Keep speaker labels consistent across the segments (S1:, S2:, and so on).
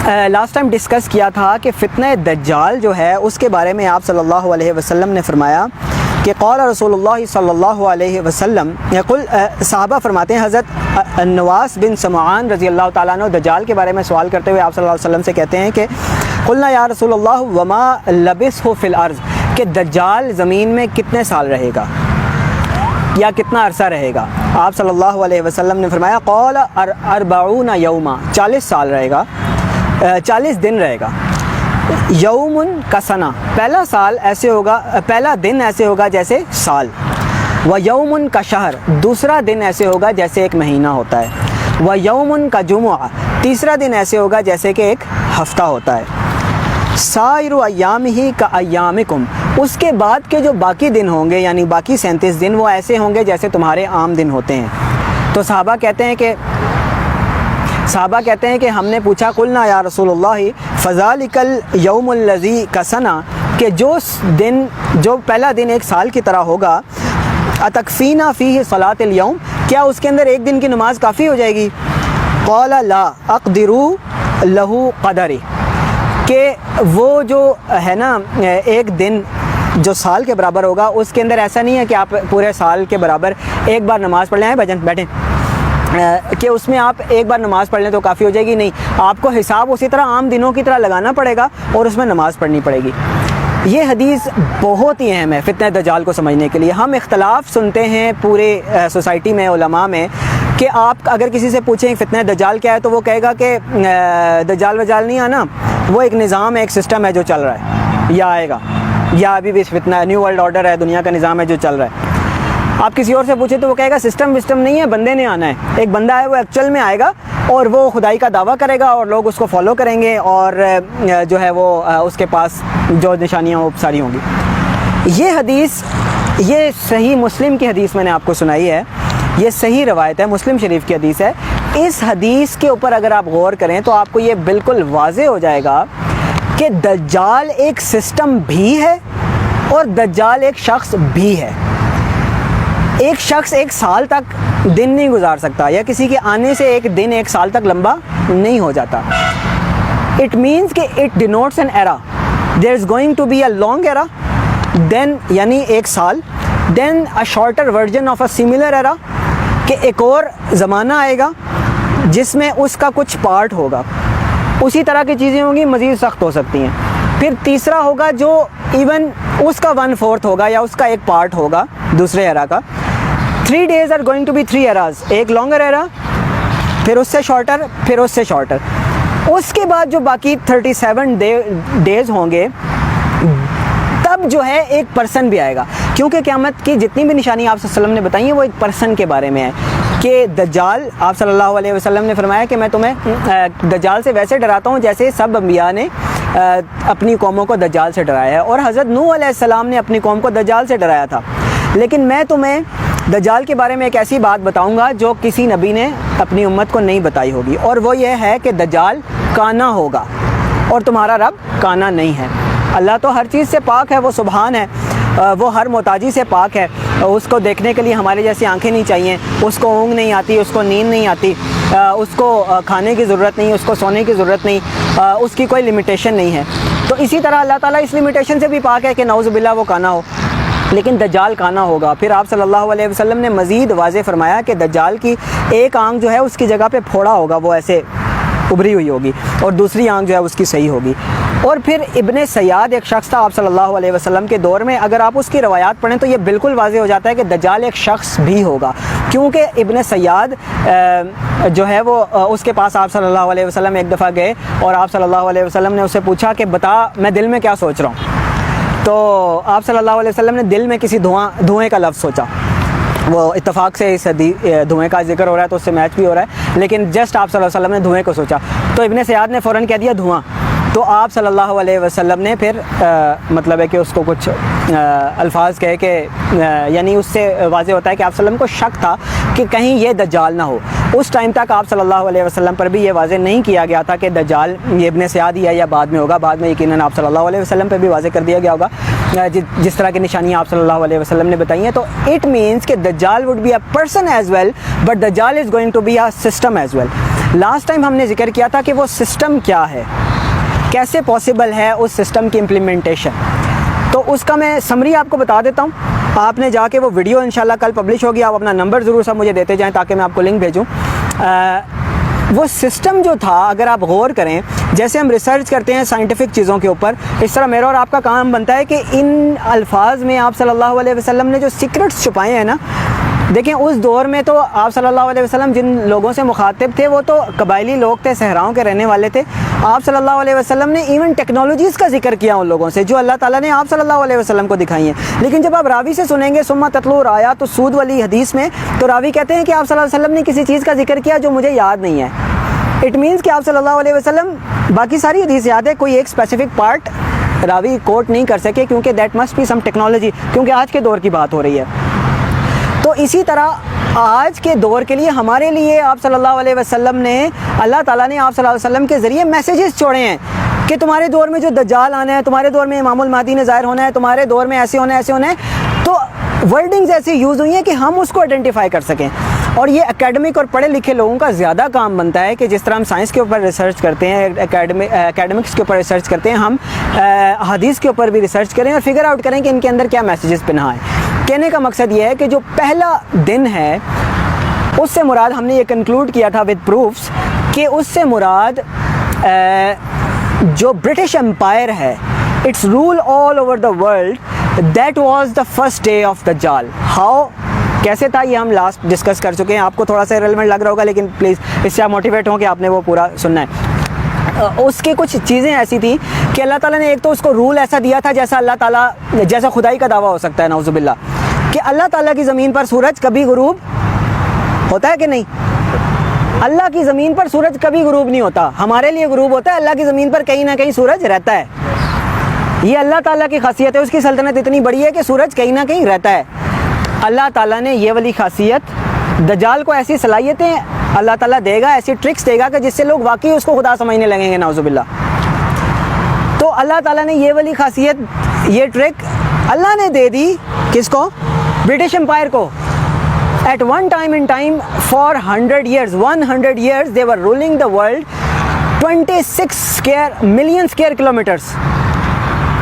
S1: Last time discuss کیا تھا کہ فتنہ دجال جو ہے اس کے بارے میں آپ صلی اللہ علیہ وسلم نے فرمایا کہ قال رسول اللہ صلی اللہ علیہ وسلم صحابہ فرماتے ہیں، حضرت نواس بن سمعان رضی اللہ تعالیٰ عنہ دجال کے بارے میں سوال کرتے ہوئے آپ صلی اللہ علیہ وسلم سے کہتے ہیں کہ قلنا یا رسول اللہ وما لبثہ فی الارض، کہ دجال زمین میں کتنے سال رہے گا یا کتنا عرصہ رہے گا؟ آپ صلی اللہ علیہ وسلم نے فرمایا قال 40 یوما، 40 سال رہے گا، 40 دن رہے گا۔ یومن کا سنہ، پہلا سال ایسے ہوگا، پہلا دن ایسے ہوگا جیسے سال۔ و یومن کا شہر، دوسرا دن ایسے ہوگا جیسے ایک مہینہ ہوتا ہے۔ و یومن کا جمعہ، تیسرا دن ایسے ہوگا جیسے کہ ایک ہفتہ ہوتا ہے۔ سائر ایامہ کا ایامکم، اس کے بعد کے جو باقی دن ہوں گے یعنی باقی 37 دن وہ ایسے ہوں گے جیسے تمہارے عام دن ہوتے ہیں۔ تو صحابہ کہتے ہیں کہ ہم نے پوچھا قلنا یا رسول اللہ فذالک الیوم الذی کا سنہ، کہ جو پہلا دن ایک سال کی طرح ہوگا، اتکفینا فیہ صلاۃ الیوم، کیا اس کے اندر ایک دن کی نماز کافی ہو جائے گی؟ قال لا اقدر لہ قدری، کہ وہ جو ہے نا ایک دن جو سال کے برابر ہوگا اس کے اندر ایسا نہیں ہے کہ آپ پورے سال کے برابر ایک بار نماز پڑھ لیں، بیٹھیں کہ اس میں آپ ایک بار نماز پڑھ لیں تو کافی ہو جائے گی، نہیں، آپ کو حساب اسی طرح عام دنوں کی طرح لگانا پڑے گا اور اس میں نماز پڑھنی پڑے گی۔ یہ حدیث بہت ہی اہم ہے فتنہ دجال کو سمجھنے کے لیے۔ ہم اختلاف سنتے ہیں پورے سوسائٹی میں، علماء میں، کہ آپ اگر کسی سے پوچھیں فتنہ دجال کیا ہے تو وہ کہے گا کہ دجال وجال نہیں آنا، وہ ایک نظام ہے، ایک سسٹم ہے جو چل رہا ہے یا آئے گا، یا ابھی بھی فتنہ نیو ورلڈ آرڈر ہے، دنیا کا نظام ہے جو چل رہا ہے۔ آپ کسی اور سے پوچھیں تو وہ کہے گا سسٹم وسٹم نہیں ہے، بندے نے آنا ہے، ایک بندہ ہے وہ ایکچوئل میں آئے گا اور وہ خدائی کا دعویٰ کرے گا اور لوگ اس کو فالو کریں گے اور جو ہے وہ اس کے پاس جو نشانیاں وہ ساری ہوں گی۔ یہ حدیث، یہ صحیح مسلم کی حدیث میں نے آپ کو سنائی ہے، یہ صحیح روایت ہے، مسلم شریف کی حدیث ہے۔ اس حدیث کے اوپر اگر آپ غور کریں تو آپ کو یہ بالکل واضح ہو جائے گا کہ دجال ایک سسٹم بھی ہے اور دجال ایک شخص بھی ہے۔ ایک شخص ایک سال تک دن نہیں گزار سکتا، یا کسی کے آنے سے ایک دن ایک سال تک لمبا نہیں ہو جاتا۔ اٹ مینس کہ it denotes an era, there is going to be a long era, then یعنی ایک سال، then a shorter version of a similar era, کہ ایک اور زمانہ آئے گا جس میں اس کا کچھ پارٹ ہوگا، اسی طرح کی چیزیں ہوں گی، مزید سخت ہو سکتی ہیں۔ پھر تیسرا ہوگا جو ایون اس کا 1/4 ہوگا یا اس کا ایک پارٹ ہوگا دوسرے ایرا کا۔ 3 days are going to be 3 eras، ایک لانگر ایرا، پھر اس سے شارٹر، پھر اس سے شارٹر۔ اس کے بعد جو باقی 37 days ہوں گے تب جو ہے ایک پرسن بھی آئے گا، کیونکہ قیامت کی جتنی بھی نشانی آپ صلی اللہ علیہ وسلم نے بتائی ہیں وہ ایک پرسن کے بارے میں ہے کہ دجال، آپ صلی اللہ علیہ وسلم نے فرمایا کہ میں تمہیں دجال سے ویسے ڈراتا ہوں جیسے سب انبیاء نے اپنی قوموں کو دجال سے ڈرایا ہے، اور حضرت نوح علیہ السلام نے اپنی قوم کو دجال سے ڈرایا تھا، لیکن میں تمہیں دجال کے بارے میں ایک ایسی بات بتاؤں گا جو کسی نبی نے اپنی امت کو نہیں بتائی ہوگی، اور وہ یہ ہے کہ دجال کانا ہوگا اور تمہارا رب کانا نہیں ہے۔ اللہ تو ہر چیز سے پاک ہے، وہ سبحان ہے، وہ ہر محتاجی سے پاک ہے، اس کو دیکھنے کے لیے ہمارے جیسی آنکھیں نہیں چاہیے، اس کو اونگ نہیں آتی، اس کو نیند نہیں آتی، اس کو کھانے کی ضرورت نہیں، اس کو سونے کی ضرورت نہیں، اس کی کوئی لمیٹیشن نہیں ہے۔ تو اسی طرح اللہ تعالیٰ اس لمیٹیشن سے بھی پاک ہے کہ نعوذ باللہ وہ کانا ہو، لیکن دجال کانا ہوگا۔ پھر آپ صلی اللہ علیہ وسلم نے مزید واضح فرمایا کہ دجال کی ایک آنکھ جو ہے اس کی جگہ پہ پھوڑا ہوگا، وہ ایسے ابھری ہوئی ہوگی، اور دوسری آنکھ جو ہے اس کی صحیح ہوگی۔ اور پھر ابن سیاد ایک شخص تھا آپ صلی اللہ علیہ وسلم کے دور میں، اگر آپ اس کی روایات پڑھیں تو یہ بالکل واضح ہو جاتا ہے کہ دجال ایک شخص بھی ہوگا، کیونکہ ابن سیاد جو ہے وہ اس کے پاس آپ صلی اللہ علیہ وسلم ایک دفعہ گئے اور آپ صلی اللہ علیہ وسلم نے اسے پوچھا کہ بتا میں دل میں کیا سوچ رہا ہوں، تو آپ صلی اللہ علیہ وسلم نے دل میں کسی دھوئیں کا لفظ سوچا۔ وہ اتفاق سے اس دھوئیں کا ذکر ہو رہا ہے تو اس سے میچ بھی ہو رہا ہے، لیکن جسٹ آپ صلی اللہ علیہ وسلم نے دھوئیں کو سوچا تو ابن سیاد نے فوراً کہہ دیا دھواں، تو آپ صلی اللہ علیہ وسلم نے پھر مطلب ہے کہ اس کو کچھ الفاظ کہے کہ یعنی اس سے واضح ہوتا ہے کہ آپ صلی اللہ علیہ وسلم کو شک تھا کہ کہیں یہ دجال نہ ہو۔ اس ٹائم تک آپ صلی اللہ علیہ وسلم پر بھی یہ واضح نہیں کیا گیا تھا کہ دجال یہ ابن سیاد ہی ہے یا بعد میں ہوگا، بعد میں یقیناً آپ صلی اللہ علیہ وسلم پہ بھی واضح کر دیا گیا ہوگا، جس طرح کی نشانیاں آپ صلی اللہ علیہ وسلم نے بتائی ہیں. تو اٹ مینس کہ دجال would be a person as well but دجال is going to be a system as well. Last time ہم نے ذکر کیا تھا کہ وہ سسٹم کیا ہے, کیسے پاسبل ہے اس سسٹم کی امپلیمنٹیشن. تو اس کا میں سمری آپ کو بتا دیتا ہوں. آپ نے جا کے وہ ویڈیو انشاءاللہ کل پبلش ہوگی, آپ اپنا نمبر ضرور سب مجھے دیتے جائیں تاکہ میں آپ کو لنک بھیجوں. وہ سسٹم جو تھا, اگر آپ غور کریں, جیسے ہم ریسرچ کرتے ہیں سائنٹیفک چیزوں کے اوپر, اس طرح میرا اور آپ کا کام بنتا ہے کہ ان الفاظ میں آپ صلی اللہ علیہ وسلم نے جو سیکرٹس چھپائے ہیں نا, دیکھیں اس دور میں تو آپ صلی اللہ علیہ وسلم جن لوگوں سے مخاطب تھے وہ تو قبائلی لوگ تھے, صحراؤں کے رہنے والے تھے. آپ صلی اللہ علیہ وسلم نے ایون ٹیکنالوجیز کا ذکر کیا ان لوگوں سے جو اللہ تعالیٰ نے آپ صلی اللہ علیہ وسلم کو دکھائی ہیں. لیکن جب آپ راوی سے سنیں گے ثم تتلو آیات السود والی حدیث میں, تو راوی کہتے ہیں کہ آپ صلی اللہ علیہ وسلم نے کسی چیز کا ذکر کیا جو مجھے یاد نہیں ہے. اٹ مینس کہ آپ صلی اللہ علیہ وسلم, باقی ساری حدیث یاد ہے, کوئی ایک اسپیسیفک پارٹ راوی کوٹ نہیں کر سکے کیونکہ that must be some technology, کیونکہ آج کے دور کی بات ہو رہی ہے. تو اسی طرح آج کے دور کے لیے ہمارے لیے آپ صلی اللہ علیہ وسلم نے, اللہ تعالیٰ نے آپ صلی اللہ علیہ وسلم کے ذریعے میسیجز چھوڑے ہیں کہ تمہارے دور میں جو دجال آنا ہے, تمہارے دور میں امام المہدی نے ظاہر ہونا ہے, تمہارے دور میں ایسے ہونا ہے, ایسے ہونا ہے. تو ورڈنگز ایسی یوز ہوئی ہیں کہ ہم اس کو آئیڈینٹیفائی کر سکیں. اور یہ اکیڈمک اور پڑھے لکھے لوگوں کا زیادہ کام بنتا ہے کہ جس طرح ہم سائنس کے اوپر ریسرچ کرتے ہیں, اکیڈمکس کے اوپر ریسرچ کرتے ہیں, ہم حدیث کے اوپر بھی ریسرچ کریں اور فگر آؤٹ کریں کہ ان کے اندر کیا میسیجز پنہا ہیں. کہنے کا مقصد یہ ہے کہ جو پہلا دن ہے اس سے مراد, ہم نے یہ کنکلوڈ کیا تھا ود پروفس, کہ اس سے مراد جو برٹش امپائر ہے, its rule all over the world, that was the first day of دجال. ہاؤ, کیسے تھا, یہ ہم لاسٹ ڈسکس کر چکے ہیں. آپ کو تھوڑا سا ریلیونٹ لگ رہا ہوگا لیکن پلیز اس سے آپ موٹیویٹ ہوں کہ آپ نے وہ پورا سننا ہے. اس کے کچھ چیزیں ایسی تھیں کہ اللہ تعالیٰ نے ایک تو اس کو رول ایسا دیا تھا جیسا اللہ تعالیٰ, جیسا خدائی کا دعویٰ ہو سکتا ہے نعوذ باللہ, کہ اللہ تعالیٰ کی زمین پر سورج کبھی غروب ہوتا ہے کہ نہیں. اللہ کی زمین پر سورج کبھی غروب نہیں ہوتا, ہمارے لیے غروب ہوتا ہے, اللہ کی زمین پر کہیں نہ کہیں سورج رہتا ہے. یہ اللہ تعالیٰ کی خاصیت ہے, اس کی سلطنت اتنی بڑی ہے کہ سورج کہیں نہ کہیں رہتا ہے. اللہ تعالیٰ نے یہ والی خاصیت, دجال کو ایسی صلاحیتیں اللہ تعالیٰ دے گا, ایسی ٹرکس دے گا کہ جس سے لوگ واقعی اس کو خدا سمجھنے لگیں گے نعوذ باللہ. تو اللہ تعالیٰ نے یہ والی خاصیت, یہ ٹرک اللہ نے دے دی کس کو, برٹش امپائر کو. At one time in time for 100 years they were ruling the world 26 million square kilometers.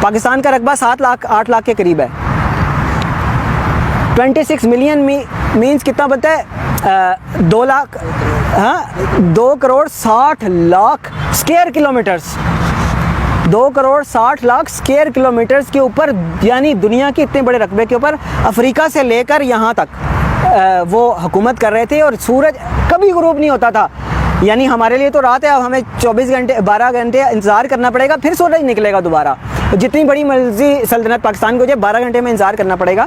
S1: Pakistan کا رقبہ 7 لاکھ کے قریب ہے. 26 ملین مینس کتنا بنتا ہے, 2 lakh, 2 crore 60 lakh square kilometres. 2 crore 60 lakh square kilometres کے اوپر, یعنی دنیا کے اتنے بڑے رقبے کے اوپر افریقہ سے لے کر یہاں تک وہ حکومت کر رہے تھے. اور سورج کبھی غروب نہیں ہوتا تھا. یعنی ہمارے لیے تو رات ہے, اب ہمیں 12 گھنٹے انتظار کرنا پڑے گا, پھر سورج نکلے گا دوبارہ. جتنی بڑی مرضی سلطنت پاکستان کو جو 12 گھنٹے میں انتظار کرنا پڑے گا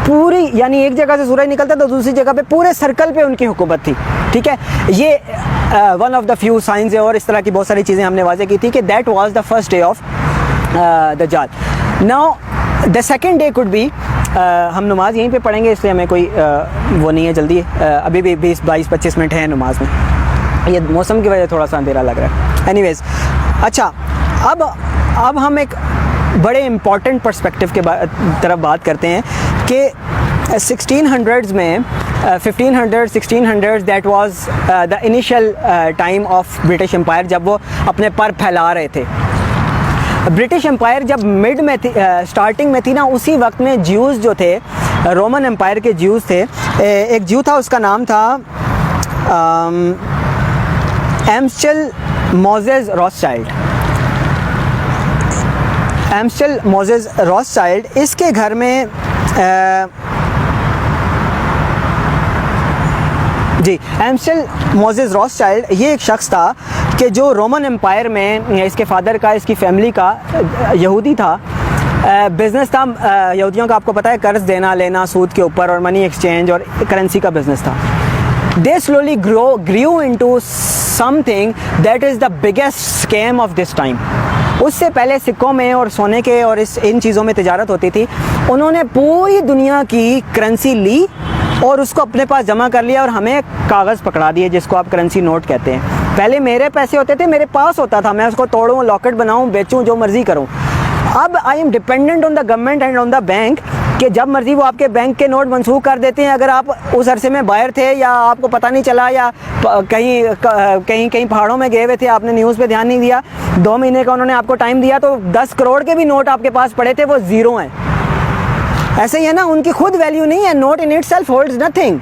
S1: پوری, یعنی ایک جگہ سے سورج نکلتا تو دوسری جگہ پہ پورے سرکل پہ ان کی حکومت تھی. ٹھیک ہے, یہ one of the few signs ہے. اور اس طرح کی بہت ساری چیزیں ہم نے واضح کی تھی کہ that was the first day of دجال. Now the second day could be, ہم نماز یہیں پہ پڑھیں گے اس لیے ہمیں کوئی وہ نہیں ہے جلدی, ابھی بھی 20-22-25 منٹ ہیں نماز میں. یہ موسم کی وجہ تھوڑا سا اندھیرا لگ رہا ہے. اینی ویز, اچھا اب ہم ایک بڑے امپورٹنٹ پرسپیکٹیو کے طرف بات کرتے ہیں کہ 1600s میں 1500 that was the initial time of British umpire, جب وہ اپنے پر پھیلا رہے تھے. برٹش امپائر جب مڈ میں تھی, اسٹارٹنگ میں تھی نا, اسی وقت میں جیوز جو تھے, رومن امپائر کے جیوز تھے. ایک جیو تھا, اس کا نام تھا ایمسچل موزیز راسچائلڈ. ایمسچل موزیز راسچائلڈ, اس کے گھر میں جی ایمسچل موزیز راسچائلڈ یہ ایک شخص تھا کہ جو رومن امپائر میں, اس کے فادر کا, اس کی فیملی کا, یہودی تھا. بزنس تھا یہودیوں کا, آپ کو پتہ ہے, قرض دینا لینا سود کے اوپر, اور منی ایکسچینج اور کرنسی کا بزنس تھا. They slowly grew into something that is the biggest scam of this time. اس سے پہلے سکوں میں اور سونے کے اور ان چیزوں میں تجارت ہوتی تھی. انہوں نے پوری دنیا کی کرنسی لی اور اس کو اپنے پاس جمع کر لیا اور ہمیں کاغذ پکڑا دیے جس کو آپ کرنسی نوٹ کہتے ہیں. پہلے میرے پیسے ہوتے تھے, میرے پاس ہوتا تھا, میں اس کو توڑوں, لاکٹ بناؤں, بیچوں, جو مرضی کروں. اب I am dependent on the government and on the bank کہ جب مرضی وہ آپ کے بینک کے نوٹ منسوخ کر دیتے ہیں. اگر آپ اس عرصے میں باہر تھے یا آپ کو پتہ نہیں چلا یا کہیں پہاڑوں میں گئے ہوئے تھے, آپ نے نیوز پہ دھیان نہیں دیا, 2 مہینے کا انہوں نے آپ کو ٹائم دیا, تو 10 کروڑ کے بھی نوٹ آپ کے پاس پڑے تھے, وہ زیرو ہیں. ایسے ہی ہے نا, ان کی خود ویلیو نہیں ہے. Not in itself holds nothing.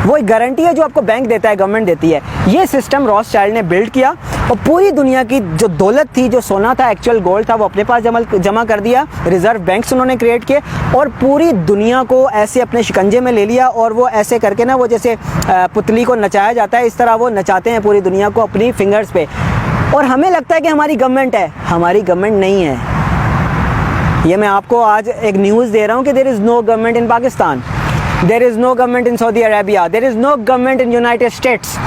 S1: وہ ایک گارنٹی ہے جو آپ کو بینک دیتا ہے, گورنمنٹ دیتی ہے. یہ سسٹم راس چائلڈ نے بلڈ کیا اور پوری دنیا کی جو دولت تھی, جو سونا تھا, ایکچوئل گولڈ تھا, وہ اپنے پاس جمع کر دیا. ریزرو بینکس انہوں نے کریٹ کیے اور پوری دنیا کو ایسے اپنے شکنجے میں لے لیا. اور وہ ایسے کر کے نا, وہ جیسے پتلی کو نچایا جاتا ہے, اس طرح وہ نچاتے ہیں پوری دنیا کو اپنی فنگرز پہ. اور ہمیں لگتا ہے کہ ہماری گورنمنٹ ہے, ہماری گورنمنٹ نہیں ہے. یہ میں آپ کو آج ایک نیوز دے رہا ہوں کہ دیر از نو گورنمنٹ ان پاکستان, دیر از نو گورنمنٹ ان سعودی عربیہ, دیر از نو گورنمنٹ ان یونائٹیڈ اسٹیٹس.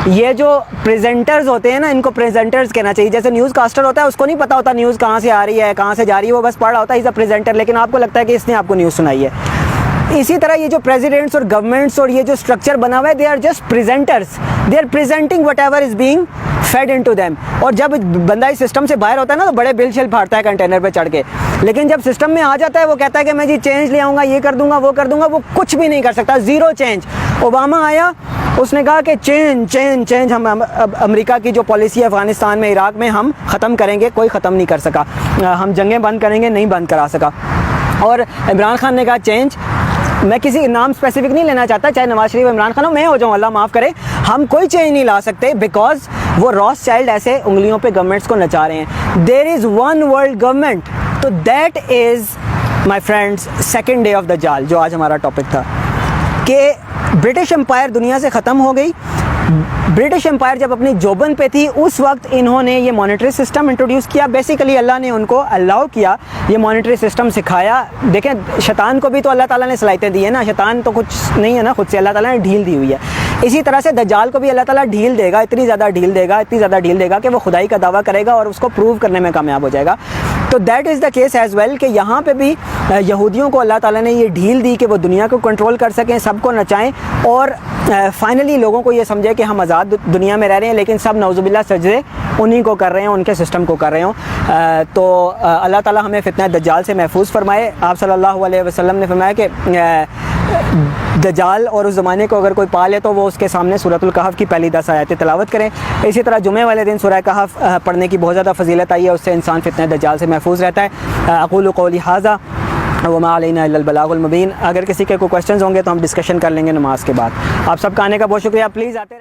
S1: یہ جو پریزنٹرز ہوتے ہیں نا, ان کو پریزنٹرز کہنا چاہیے. جیسے نیوز کاسٹر ہوتا ہے, اس کو نہیں پتا ہوتا نیوز کہاں سے آ رہی ہے, کہاں سے جا رہی ہے, وہ بس پڑھ رہا ہوتا ہے از اے پریزنٹر, لیکن آپ کو لگتا ہے کہ اس نے آپ کو نیوز سنائی ہے. اسی طرح یہ جو پریزیڈنٹس اور گورنمنٹس اور یہ جو اسٹرکچر بنا ہوا ہے, they are just presenters, they are presenting whatever is being fed into them. اور جب بندہ اس سسٹم سے باہر ہوتا ہے نا, تو بڑے بل شل پھاڑتا ہے کنٹینر پہ چڑھ کے, لیکن جب سسٹم میں آ جاتا ہے وہ کہتا ہے کہ میں جی چینج لے آؤں گا, یہ کر دوں گا, وہ کر دوں گا. وہ کچھ بھی نہیں کر سکتا, زیرو چینج. اوباما آیا, اس نے کہا کہ چینج ہم امریکہ کی جو پالیسی ہے افغانستان میں, عراق میں, ہم ختم کریں گے. کوئی ختم نہیں کر سکا. ہم جنگیں بند کریں گے, نہیں بند کرا سکا. اور عمران خان نے کہا چینج. میں کسی نام اسپیسیفک نہیں لینا چاہتا, چاہے نواز شریف, عمران خان ہو, میں ہو جاؤں, اللہ معاف کرے. ہم کوئی چینج نہیں لا سکتے بیکاز وہ راس چائلڈ ایسے انگلیوں پہ گورنمنٹس کو نچا رہے ہیں. دیر از ون ورلڈ گورنمنٹ. تو that is my friends second day of دجال, جو آج ہمارا ٹاپک تھا, کہ برٹش امپائر دنیا سے ختم ہو گئی. برٹش امپائر جب اپنی جوبن پہ تھی, اس وقت انہوں نے یہ مانیٹری سسٹم انٹروڈیوس کیا. بیسیکلی اللہ نے ان کو الاؤ کیا, یہ مانیٹری سسٹم سکھایا. دیکھیں, شیطان کو بھی تو اللہ تعالیٰ نے صلاحیتیں دی ہیں نا, شیطان تو کچھ نہیں ہے نا خود سے, اللہ تعالیٰ نے ڈھیل دی ہوئی ہے. اسی طرح سے دجال کو بھی اللہ تعالیٰ ڈھیل دے گا, اتنی زیادہ ڈھیل دے گا کہ وہ خدائی کا دعویٰ کرے گا اور اس کو پروو کرنے میں کامیاب ہو جائے گا. تو that is the case as well, کہ یہاں پہ بھی یہودیوں کو اللہ تعالیٰ نے یہ ڈھیل دی کہ وہ دنیا کو کنٹرول کر سکیں, سب کو نچائیں, اور فائنلی لوگوں کو یہ سمجھے کہ ہم آزاد دنیا میں رہ رہے ہیں, لیکن سب نعوذ باللہ سجدے انہی کو کر رہے ہیں, ان کے سسٹم کو کر رہے ہوں. تو اللہ تعالیٰ ہمیں فتنہ دجال سے محفوظ فرمائے. آپ صلی اللہ علیہ وسلم نے فرمایا کہ دجال اور اس زمانے کو اگر کوئی پالے تو وہ اس کے سامنے سورۃ الکہف کی پہلی 10 آیتیں تلاوت کریں. اسی طرح جمعے والے دن سورہ کہف پڑھنے کی بہت زیادہ فضیلت آئی ہے, اس سے انسان فتنہ دجال سے محفوظ رہتا ہے. اقول قولی ھذا وما علینا الا البلاغ المبین. اگر کسی کے کوئی کوشچنز ہوں گے تو ہم ڈسکشن کر لیں گے نماز کے بعد. آپ سب کا آنے کا بہت شکریہ. پلیز آتے